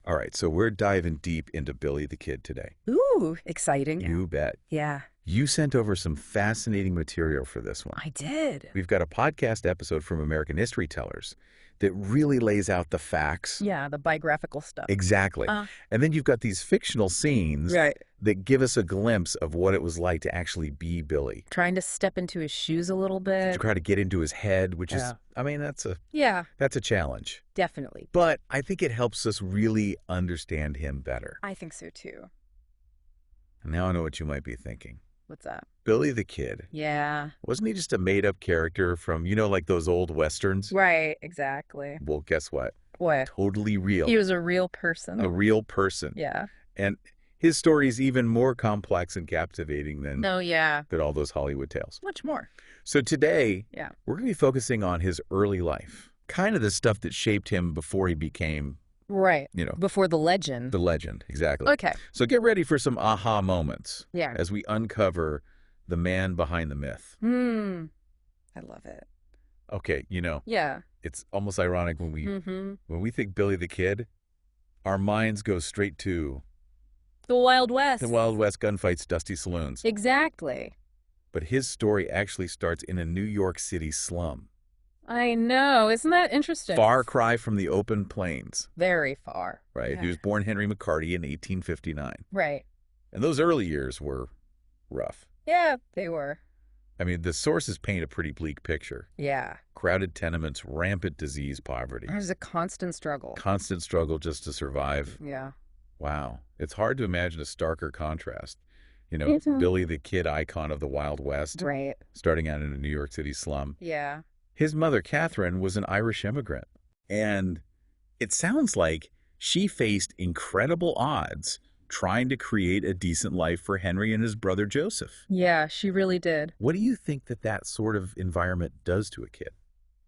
All right, so we're diving deep into Billy the Kid today. Ooh, exciting. You bet. Yeah, You sent over some fascinating material for this one. I did. We've got a podcast episode from American History Tellers that really lays out the facts. Yeah, the biographical stuff. Exactly. Uh, And then you've got these fictional scenes right. that give us a glimpse of what it was like to actually be Billy. Trying to step into his shoes a little To bit. try to get into his head, which is, Yeah. I mean, that's Yeah, a challenge. definitely. But I think it helps us really understand him better. I think so too. And now I know what you might be thinking. What's that? Billy the Kid. Yeah. Wasn't he just a made-up character from, like those old westerns? Right, exactly. Well, guess what? What? Totally real. He was a real person. A real person. Yeah. And his story is even more complex and captivating than No, yeah. all those Hollywood tales. Much more. So today, Yeah. we're going to be focusing on his early life, kind of the stuff that shaped him before he became, Right. you know, Before the legend. the legend. Exactly. Okay. So get ready for some aha moments Yeah. as we uncover the man behind the myth. I love it. Okay, Yeah. it's almost ironic when Mm-hmm. we think Billy the Kid, our minds go straight to The Wild West. the Wild West gunfights, dusty saloons. Exactly. But his story actually starts in a New York City slum. I know. Isn't that interesting? Far cry from the open plains, Very far. right? Yeah. He was born Henry McCarty in 1859. Right. And those early years were rough. Yeah, they were. I mean, the sources paint a pretty bleak picture. Yeah. Crowded tenements, rampant disease, poverty, It was a constant struggle. constant struggle just to survive. Yeah. Wow. It's hard to imagine a starker contrast. It is. Billy the Kid, icon of the Wild West, Right. starting out in a New York City slum. Yeah. His mother, Catherine, was an Irish immigrant. And it sounds like she faced incredible odds trying to create a decent life for Henry and his brother Joseph. Yeah, she really did. What do you think that sort of environment does to a kid?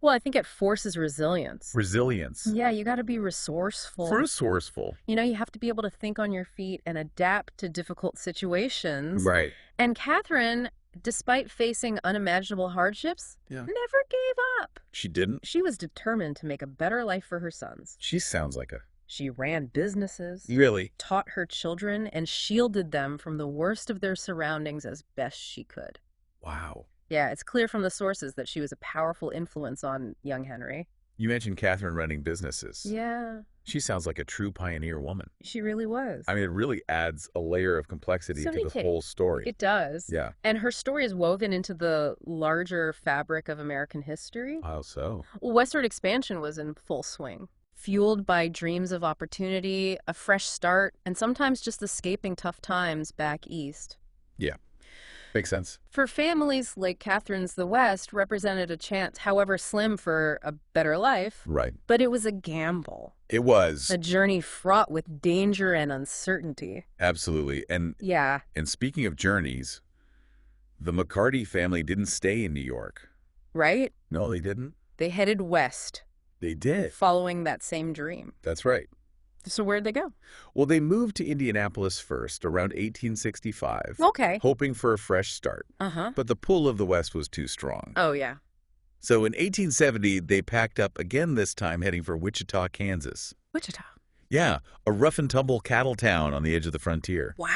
Well, I think it forces resilience. Resilience. Yeah, you got to be resourceful. Resourceful. You have to be able to think on your feet and adapt to difficult situations. Right. And Catherine, despite facing unimaginable hardships, Yeah. never gave up. She didn't? She was determined to make a better life for her sons. She sounds like a... She ran businesses, Really? taught her children, and shielded them from the worst of their surroundings as best she could. Wow. Yeah, it's clear from the sources that she was a powerful influence on young Henry. You mentioned Catherine running businesses. Yeah, She sounds like a true pioneer woman. she really was. I mean, it really adds a layer of complexity So to many the whole story. It does. Yeah. And her story is woven into the larger fabric of American history. How so? Westward expansion was in full swing, fueled by dreams of opportunity, a fresh start, and sometimes just escaping tough times back east. Yeah. Makes sense. For families like Catherine's, the West represented a chance, however slim, for a better life, Right. but it was a gamble, It was. a journey fraught with danger and uncertainty. Absolutely. And Yeah, speaking of journeys, the McCarty family didn't stay in New York. right? No, they didn't. They headed west, They did. following that same dream. That's right. So where'd they go? Well, they moved to Indianapolis first around 1865, Okay. hoping for a fresh start. Uh-huh. But the pull of the West was too strong. Oh, yeah. So in 1870, they packed up again, this time heading for Wichita, Kansas. Wichita. Yeah, a rough and tumble cattle town on the edge of the frontier. Wow.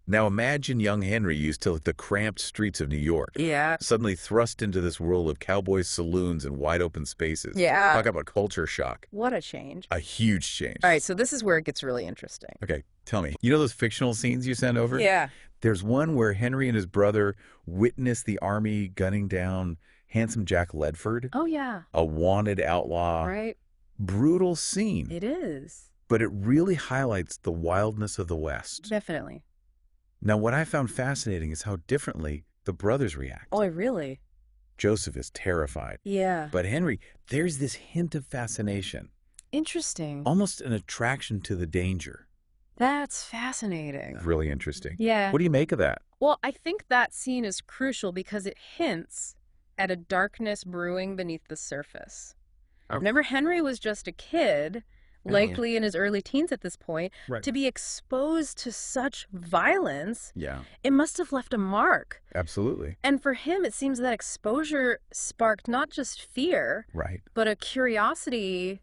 Now imagine young Henry used to the cramped streets of New York, Yeah. suddenly thrust into this world of cowboy saloons and wide open spaces. Yeah. Talk about culture shock. What a change. A huge change. All right, so this is where it gets really interesting. Okay, tell me. You know those fictional scenes you sent over? Yeah. There's one where Henry and his brother witness the army gunning down handsome Jack Ledford, Oh, yeah. a wanted outlaw. Right? Brutal scene. It is. But it really highlights the wildness of the West. Definitely. Now, what I found fascinating is how differently the brothers react. Oh, really? Joseph is terrified. Yeah. But Henry, there's this hint of fascination, Interesting. almost an attraction to the danger. That's fascinating. Really interesting. Yeah. What do you make of that? Well, I think that scene is crucial because it hints at a darkness brewing beneath the surface. Oh. Remember, Henry was just a kid, likely in his early teens at this point. Right. To be exposed to such violence, Yeah, it must have left a mark. absolutely. And for him, it seems that exposure sparked not just fear, Right. but a curiosity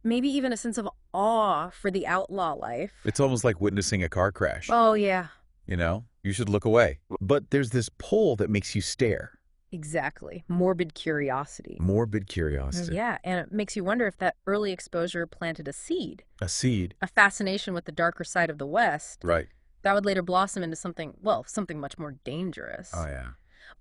maybe even a sense of awe for the outlaw life. It's almost like witnessing a car crash. Oh, yeah. You know, you should look away. But there's this pull that makes you stare. Exactly. Morbid curiosity. Morbid curiosity. Yeah, and it makes you wonder if that early exposure planted a seed, A seed. a fascination with the darker side of the West Right. that would later blossom into something much more dangerous. Oh, yeah.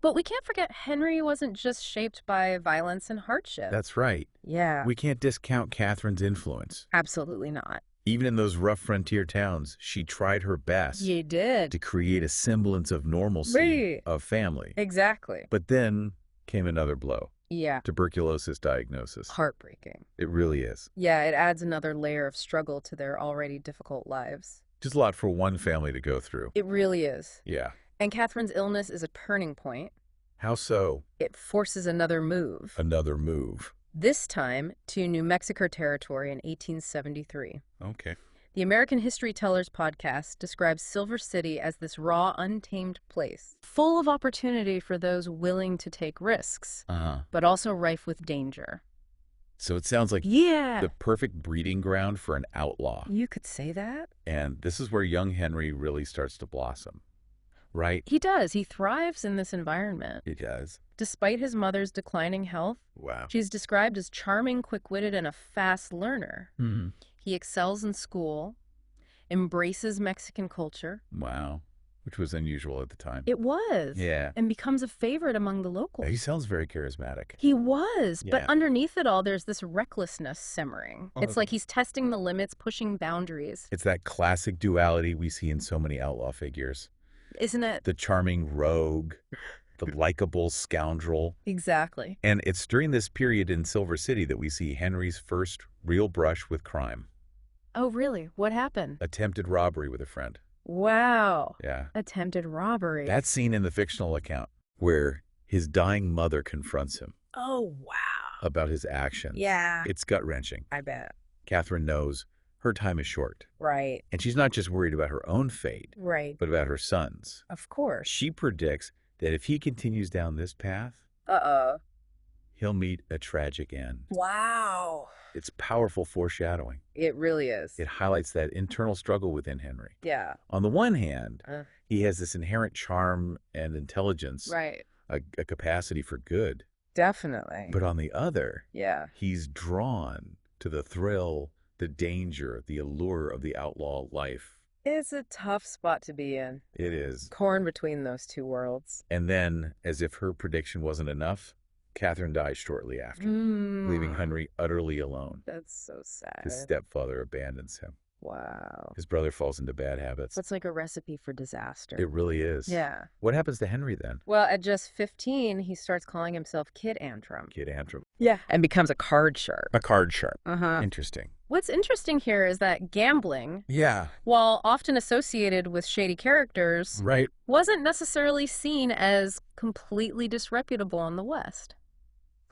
But we can't forget Henry wasn't just shaped by violence and hardship. That's right. Yeah, We can't discount Catherine's influence. absolutely not. Even in those rough frontier towns, she tried her best You did. to create a semblance of normalcy, Right. of family. Exactly. But then came another blow. Yeah, Tuberculosis diagnosis. heartbreaking. It really is. Yeah, it adds another layer of struggle to their already difficult lives. Just a lot for one family to go through. It really is. Yeah. And Catherine's illness is a turning point. How so? It forces another move. Another move. This time to New Mexico Territory in 1873. Okay. The American History Tellers podcast describes Silver City as this raw, untamed place, full of opportunity for those willing to take risks, Uh-huh. but also rife with danger. So it sounds like Yeah, the perfect breeding ground for an outlaw. you could say that. And this is where young Henry really starts to blossom. Right? He does. He thrives in this environment. He does. Despite his mother's declining health, Wow. she's described as charming, quick-witted, and a fast learner. Mm-hmm. He excels in school, embraces Mexican culture. Wow. Which was unusual at the time. It was. Yeah. And becomes a favorite among the locals. He sounds very charismatic. He was, but Yeah. underneath it all, there's this recklessness simmering. Oh. It's like he's testing the limits, pushing boundaries. It's that classic duality we see in so many outlaw figures. Isn't it? The charming rogue, the likable scoundrel. Exactly. And it's during this period in Silver City that we see Henry's first real brush with crime. Oh, really? What happened? Attempted robbery with a friend. Wow. Yeah. Attempted robbery. That scene in the fictional account where his dying mother confronts him Oh, wow. about his actions. Yeah. It's gut-wrenching. I bet. Catherine knows her time is short. Right. And she's not just worried about her own fate, Right. but about her son's. Of course. She predicts that if he continues down this path, Uh-oh. he'll meet a tragic end. Wow. It's powerful foreshadowing. It really is. It highlights that internal struggle within Henry. Yeah. On the one hand, Uh. he has this inherent charm and intelligence, Right. a capacity for good. Definitely. But on the other, Yeah. he's drawn to the thrill, the danger, the allure of the outlaw life. It's a tough spot to be in. It is. Torn between those two worlds. And then, as if her prediction wasn't enough, Catherine dies shortly after, leaving Henry utterly alone. That's so sad. His stepfather abandons him. Wow. His brother falls into bad habits. That's like a recipe for disaster. It really is. Yeah. What happens to Henry then? Well, at just 15, he starts calling himself Kid Antrim. Kid Antrim. Yeah. And becomes a card sharp. A card sharp. Uh-huh. Interesting. What's interesting here is that gambling, Yeah. while often associated with shady characters, Right. wasn't necessarily seen as completely disreputable in the West.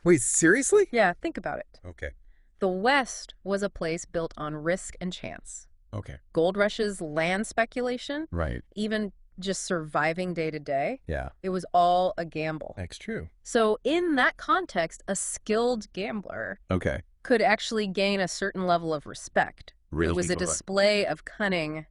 Wait, seriously? Yeah, think about it. Okay. The West was a place built on risk and chance. Okay. Gold rushes, land speculation, Right. even just surviving day to day, Yeah. it was all a gamble. That's true. So in that context, a skilled gambler Okay. could actually gain a certain level of respect. Really? It was a display of cunning,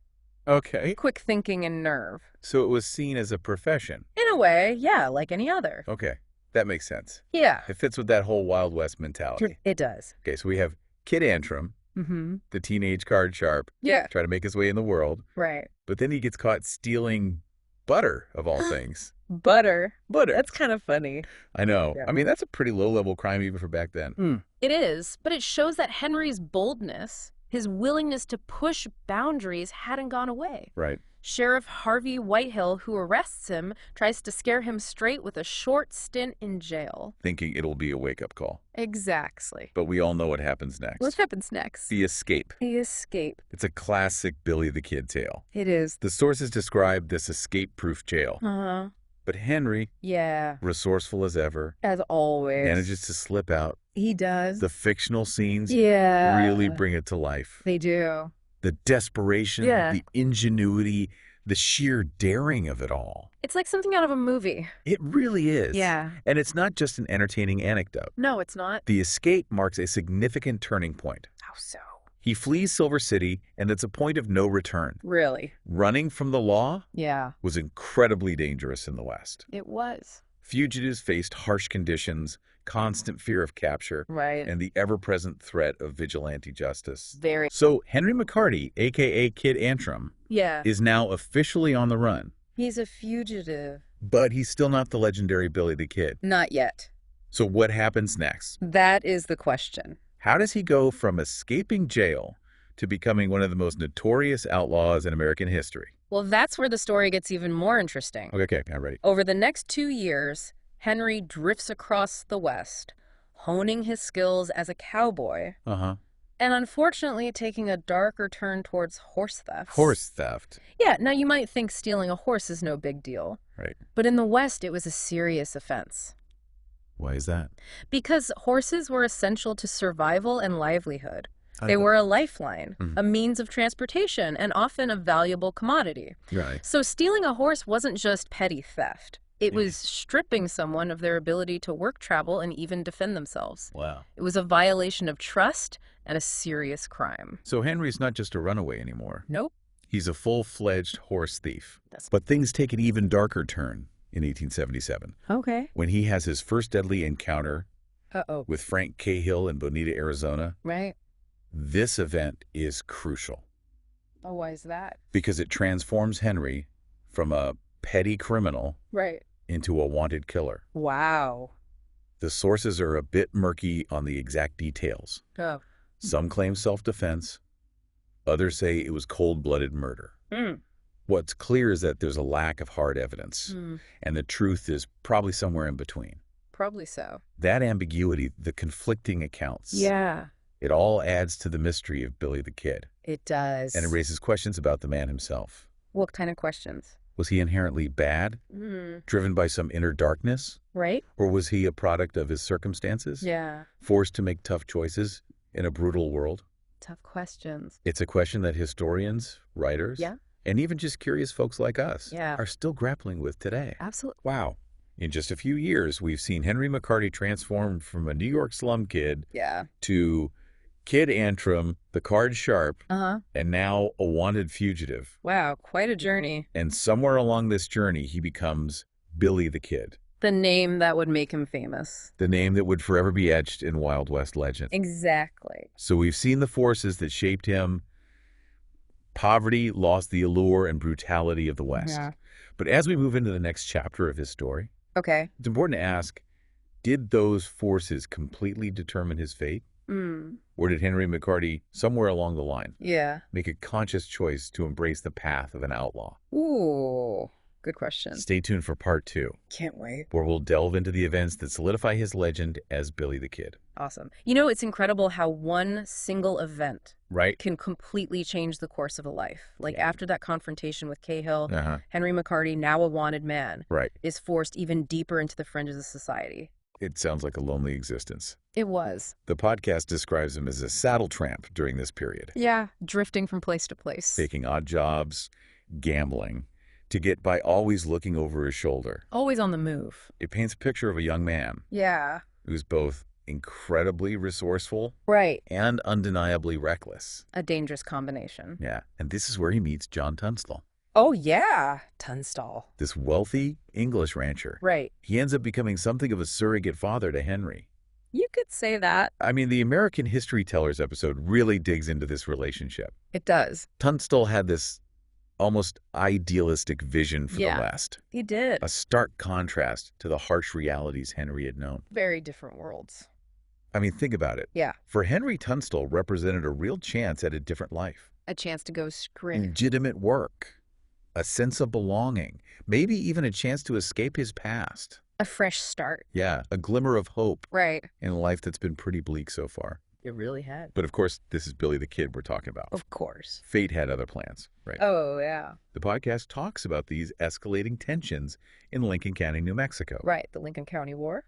Okay. quick thinking, and nerve. So it was seen as a profession. In a way, yeah, like any other. Okay. That makes sense. Yeah, It fits with that whole Wild West mentality. it does. Okay, so we have Kid Antrim, Mm-hmm. the teenage card sharp, Yeah, try to make his way in the world, right. but then he gets caught stealing butter, of all things. Butter. Butter. That's kind of funny. I know. Yeah. I mean, that's a pretty low-level crime even for back then. It is, but it shows that Henry's boldness, his willingness to push boundaries, hadn't gone away. Right. Sheriff Harvey Whitehill, who arrests him, tries to scare him straight with a short stint in jail. Thinking it'll be a wake-up call. Exactly. But we all know what happens next. What happens next? The escape. The escape. It's a classic Billy the Kid tale. It is. The sources describe this escape-proof jail. Uh-huh. But Henry, Yeah. resourceful as ever, As always. manages to slip out. He does. The fictional scenes Yeah. really bring it to life. They do. The desperation, Yeah. the ingenuity, The sheer daring of it all. It's like something out of a movie. It really is. Yeah. And it's not just an entertaining anecdote. No, it's not. The escape marks a significant turning point. How so? He flees Silver City, and it's a point of no return. Really? Running from the law Yeah. was incredibly dangerous in the West. It was. Fugitives faced harsh conditions, constant fear of capture, Right. and the ever-present threat of vigilante justice. Very. So Henry McCarty, a.k.a. Kid Antrim, Yeah. is now officially on the run. He's a fugitive. But he's still not the legendary Billy the Kid. Not yet. So what happens next? That is the question. How does he go from escaping jail to becoming one of the most notorious outlaws in American history? Well, that's where the story gets even more interesting. Okay, I'm ready. Over the next 2 years, Henry drifts across the West, honing his skills as a cowboy, Uh-huh. and unfortunately taking a darker turn towards horse theft. Horse theft. Yeah, now you might think stealing a horse is no big deal, Right. but in the West it was a serious offense. Why is that? Because horses were essential to survival and livelihood. I They thought- were a lifeline, Mhm. a means of transportation, and often a valuable commodity. Right. So stealing a horse wasn't just petty theft. It Yeah. was stripping someone of their ability to work, travel, and even defend themselves. Wow. It was a violation of trust and a serious crime. So Henry's not just a runaway anymore. Nope. He's a full-fledged horse thief. That's But things take an even darker turn in 1877 okay. when he has his first deadly encounter Uh-oh. with Frank Cahill in Bonita, Arizona. Right. This event is crucial Oh, why is that? because it transforms Henry from a petty criminal Right. into a wanted killer. Wow. The sources are a bit murky on the exact details. Oh. Some claim self-defense. Others say it was cold-blooded murder. Mm. What's clear is that there's a lack of hard evidence, Mm. and the truth is probably somewhere in between. Probably so. That ambiguity, the conflicting accounts, Yeah, it all adds to the mystery of Billy the Kid, it does. and it raises questions about the man himself. What kind of questions? Was he inherently bad, Mm. driven by some inner darkness, Right? or was he a product of his circumstances, Yeah. forced to make tough choices in a brutal world? Tough questions. It's a question that historians, writers, Yeah. and even just curious folks like us Yeah. are still grappling with today. Absolutely. Wow. In just a few years, we've seen Henry McCarty transform from a New York slum kid Yeah. to Kid Antrim, the card sharp, Uh-huh. and now a wanted fugitive. Wow, quite a journey. And somewhere along this journey, he becomes Billy the Kid, The name that would make him famous. the name that would forever be etched in Wild West legend. Exactly. So we've seen the forces that shaped him. Poverty lost the allure and brutality of the West. Yeah. But as we move into the next chapter of his story, Okay. it's important to ask, did those forces completely determine his fate? Mm. Or did Henry McCarty, somewhere along the line, Yeah. make a conscious choice to embrace the path of an outlaw? Ooh, good question. Stay tuned for part 2, Can't wait. where we'll delve into the events that solidify his legend as Billy the Kid. Awesome. You know, it's incredible how one single event Right? can completely change the course of a life. Like Yeah. after that confrontation with Cahill, Uh-huh. Henry McCarty, now a wanted man, Right. is forced even deeper into the fringes of society. It sounds like a lonely existence. It was. The podcast describes him as a saddle tramp during this period, Yeah. Drifting from place to place. taking odd jobs, gambling, to get by always looking over his shoulder. Always on the move. It paints a picture of a young man Yeah. who's both incredibly resourceful Right. and undeniably reckless. A dangerous combination. Yeah, and this is where he meets John Tunstall, Oh, yeah. Tunstall. this wealthy English rancher. Right. He ends up becoming something of a surrogate father to Henry. You could say that. I mean, the American History Tellers episode really digs into this relationship. It does. Tunstall had this almost idealistic vision for Yeah. the West, He did. a stark contrast to the harsh realities Henry had known. Very different worlds. I mean, think about it. Yeah. For Henry, Tunstall represented a real chance at a different life. A chance to go scream. Legitimate work, a sense of belonging, maybe even a chance to escape his past. A fresh start. Yeah, a glimmer of hope Right. in a life that's been pretty bleak so far. It really had. But of course, this is Billy the Kid we're talking about. Of course. Fate had other plans, right? Oh, yeah. The podcast talks about these escalating tensions in Lincoln County, New Mexico. Right. The Lincoln County War.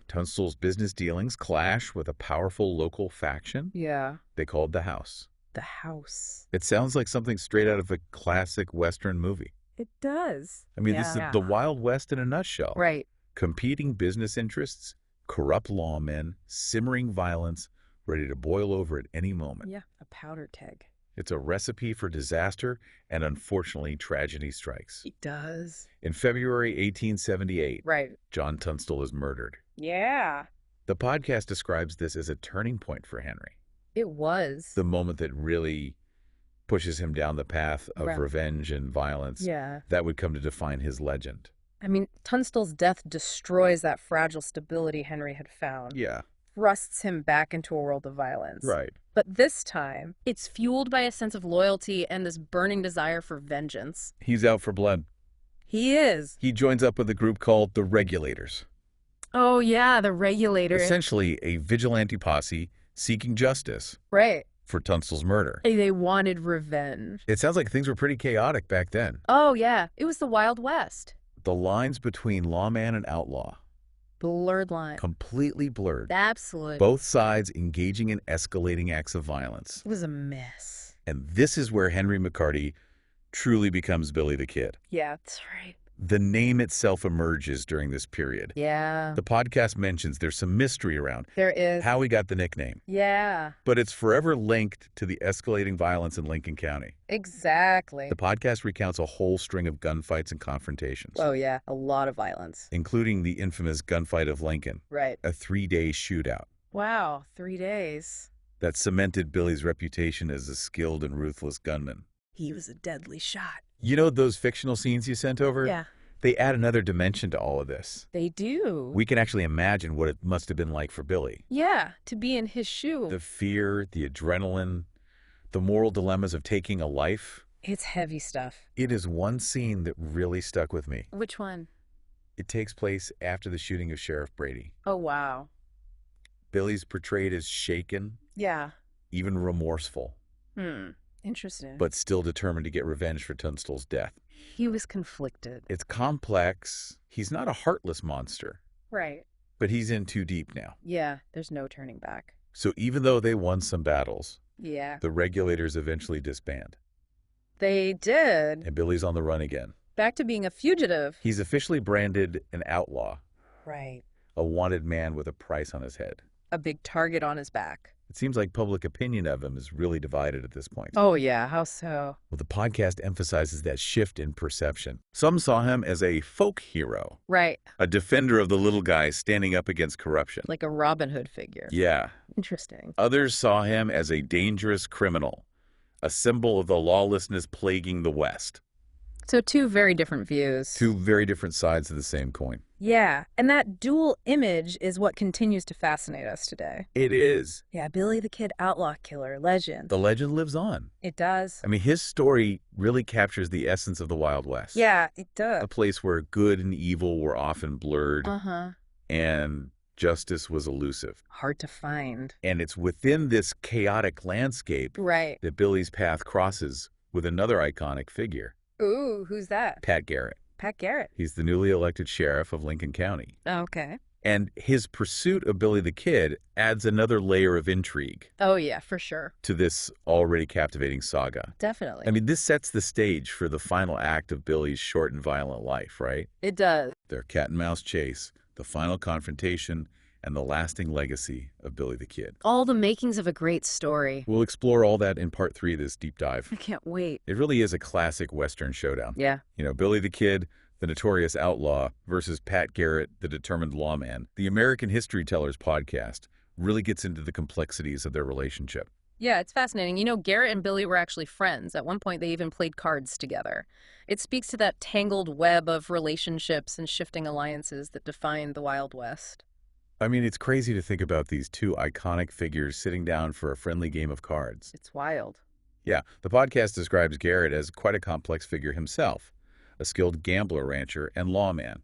Tunstall's business dealings clash with a powerful local faction Yeah. they called the House. The house. It sounds like something straight out of a classic Western movie. It does. I mean, this is Yeah. the Wild West in a nutshell. Right. Competing business interests, corrupt lawmen, simmering violence, ready to boil over at any moment. Yeah, a powder keg. It's a recipe for disaster, and unfortunately, tragedy strikes. It does. In February 1878, Right. John Tunstall is murdered. Yeah. The podcast describes this as a turning point for Henry, It was. the moment that really pushes him down the path of Right. revenge and violence Yeah. that would come to define his legend. I mean, Tunstall's death destroys that fragile stability Henry had found. Yeah, Thrusts him back into a world of violence. right. But this time, it's fueled by a sense of loyalty and this burning desire for vengeance. He's out for blood. He is. He joins up with a group called the Regulators, Oh, yeah, the regulator. essentially a vigilante posse seeking justice Right. for Tunstall's murder. They wanted revenge. It sounds like things were pretty chaotic back then. Oh, yeah. It was the Wild West. The lines between lawman and outlaw, Blurred line. completely blurred. Absolutely. Both sides engaging in escalating acts of violence. It was a mess. And this is where Henry McCarty truly becomes Billy the Kid. Yeah, that's right. The name itself emerges during this period. Yeah. The podcast mentions there's some mystery around There is. how he got the nickname, Yeah, but it's forever linked to the escalating violence in Lincoln County. exactly. The podcast recounts a whole string of gunfights and confrontations, Oh, yeah. A lot of violence. including the infamous gunfight of Lincoln, Right. a 3-day shootout Wow. 3 days. that cemented Billy's reputation as a skilled and ruthless gunman. He was a deadly shot. You know those fictional scenes you sent over? Yeah. They add another dimension to all of this. They do. We can actually imagine what it must have been like for Billy. Yeah, to be in his shoe. The fear, the adrenaline, the moral dilemmas of taking a life. It's heavy stuff. It is one scene that really stuck with me. Which one? It takes place after the shooting of Sheriff Brady. Oh, wow. Billy's portrayed as shaken, Yeah. even remorseful, Interesting. but still determined to get revenge for Tunstall's death. he was conflicted. It's complex. He's not a heartless monster, Right. but he's in too deep now. Yeah, there's no turning back. So even though they won some battles, Yeah. the Regulators eventually disband, They did. and Billy's on the run again. Back to being a fugitive. He's officially branded an outlaw, Right. a wanted man with a price on his head. A big target on his back. It seems like public opinion of him is really divided at this point. Oh, yeah. How so? Well, the podcast emphasizes that shift in perception. Some saw him as a folk hero, Right. a defender of the little guy standing up against corruption. Like a Robin Hood figure. Yeah. Interesting. Others saw him as a dangerous criminal, a symbol of the lawlessness plaguing the West. So two very different views. Two very different sides of the same coin. Yeah, and that dual image is what continues to fascinate us today. It is. Yeah, Billy the Kid, outlaw killer, legend. The legend lives on. It does. I mean, his story really captures the essence of the Wild West. Yeah, it does. A place where good and evil were often blurred Uh-huh. and justice was elusive. Hard to find. And it's within this chaotic landscape Right. that Billy's path crosses with another iconic figure, Ooh, who's that? Pat Garrett. Pat Garrett. He's the newly elected sheriff of Lincoln County. Okay. And his pursuit of Billy the Kid adds another layer of intrigue Oh, yeah, for sure. to this already captivating saga. Definitely. I mean, this sets the stage for the final act of Billy's short and violent life, right? It does. Their cat and mouse chase, the final confrontation, and the lasting legacy of Billy the Kid. All the makings of a great story. We'll explore all that in part 3 of this deep dive. I can't wait. It really is a classic Western showdown. Yeah. You know, Billy the Kid, the notorious outlaw, versus Pat Garrett, the determined lawman. The American History Tellers podcast really gets into the complexities of their relationship. Yeah, it's fascinating. You know, Garrett and Billy were actually friends. At one point, they even played cards together. It speaks to that tangled web of relationships and shifting alliances that defined the Wild West. I mean, it's crazy to think about these two iconic figures sitting down for a friendly game of cards. It's wild. Yeah, the podcast describes Garrett as quite a complex figure himself, a skilled gambler, rancher, and lawman.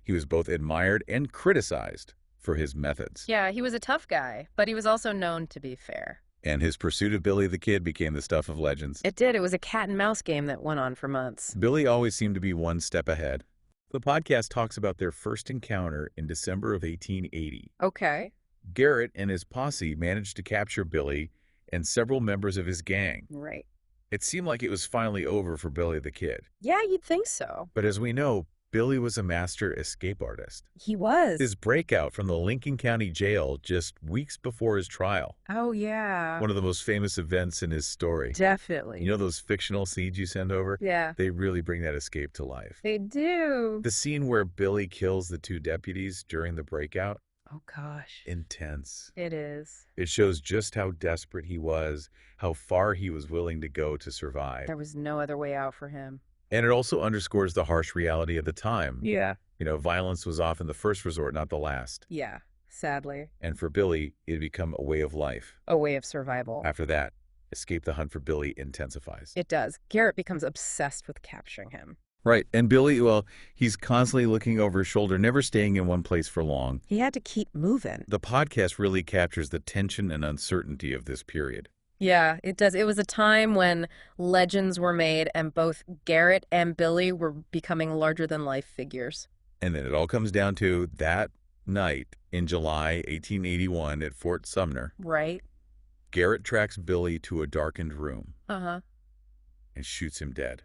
He was both admired and criticized for his methods. Yeah, he was a tough guy, but he was also known to be fair. And his pursuit of Billy the Kid became the stuff of legends. It did. It was a cat and mouse game that went on for months. Billy always seemed to be one step ahead. The podcast talks about their first encounter in December of 1880. Okay. Garrett and his posse managed to capture Billy and several members of his gang. Right. It seemed like it was finally over for Billy the Kid. Yeah, you'd think so. But as we know, Billy was a master escape artist. He was. His breakout from the Lincoln County Jail just weeks before his trial. Oh, yeah. One of the most famous events in his story. Definitely. You know those fictional seeds you send over? Yeah. They really bring that escape to life. They do. The scene where Billy kills the two deputies during the breakout, Oh, gosh. intense. It is. It shows just how desperate he was, how far he was willing to go to survive. There was no other way out for him. And it also underscores the harsh reality of the time. Yeah. You know, violence was often the first resort, not the last. Yeah, sadly. And for Billy, it had become a way of life. A way of survival. After that, escape the hunt for Billy intensifies. It does. Garrett becomes obsessed with capturing him. Right. And Billy, well, he's constantly looking over his shoulder, never staying in one place for long. He had to keep moving. The podcast really captures the tension and uncertainty of this period. Yeah, it does. It was a time when legends were made and both Garrett and Billy were becoming larger-than-life figures. And then it all comes down to that night in July 1881 at Fort Sumner. Right? Garrett tracks Billy to a darkened room Uh-huh. and shoots him dead.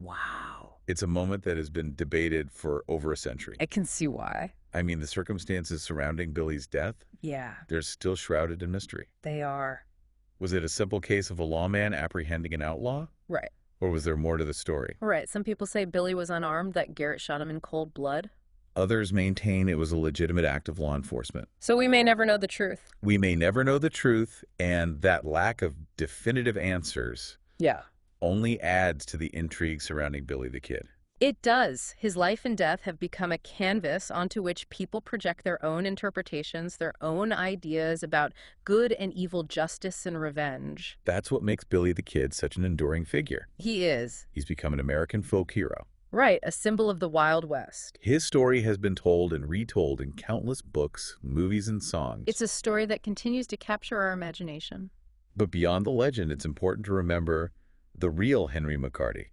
Wow. It's a moment that has been debated for over a century. I can see why. I mean, the circumstances surrounding Billy's death, Yeah, they're still shrouded in mystery. they are. Was it a simple case of a lawman apprehending an outlaw? Right. Or was there more to the story? Right. Some people say Billy was unarmed, that Garrett shot him in cold blood. Others maintain it was a legitimate act of law enforcement. So we may never know the truth. We may never know the truth, and that lack of definitive answers Yeah. only adds to the intrigue surrounding Billy the Kid. It does. His life and death have become a canvas onto which people project their own interpretations, their own ideas about good and evil, justice and revenge. That's what makes Billy the Kid such an enduring figure. He is. He's become an American folk hero. Right, a symbol of the Wild West. His story has been told and retold in countless books, movies, and songs. It's a story that continues to capture our imagination. But beyond the legend, it's important to remember the real Henry McCarty,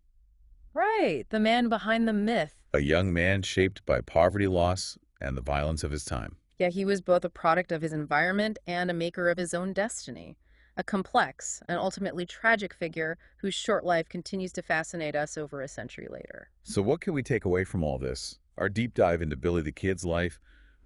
Right, the man behind the myth. a young man shaped by poverty loss and the violence of his time. Yeah, he was both a product of his environment and a maker of his own destiny. A complex and ultimately tragic figure whose short life continues to fascinate us over a century later. So what can we take away from all this? Our deep dive into Billy the Kid's life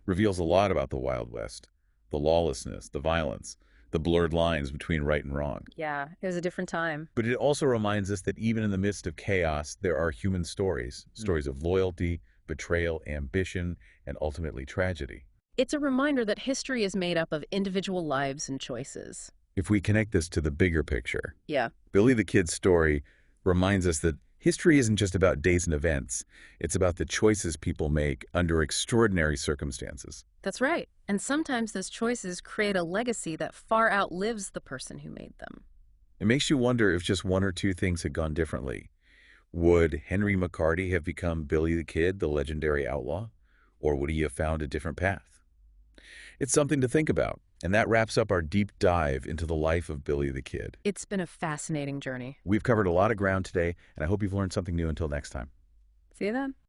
reveals a lot about the Wild West, the lawlessness, the violence, the blurred lines between right and wrong. Yeah, it was a different time. But it also reminds us that even in the midst of chaos, there are human stories, stories of loyalty, betrayal, ambition, and ultimately tragedy. It's a reminder that history is made up of individual lives and choices. If we connect this to the bigger picture, Yeah, Billy the Kid's story reminds us that history isn't just about days and events. It's about the choices people make under extraordinary circumstances. that's right. And sometimes those choices create a legacy that far outlives the person who made them. It makes you wonder if just one or two things had gone differently. Would Henry McCarty have become Billy the Kid, the legendary outlaw? Or would he have found a different path? It's something to think about. And that wraps up our deep dive into the life of Billy the Kid. It's been a fascinating journey. We've covered a lot of ground today, and I hope you've learned something new. Until next time. See you then.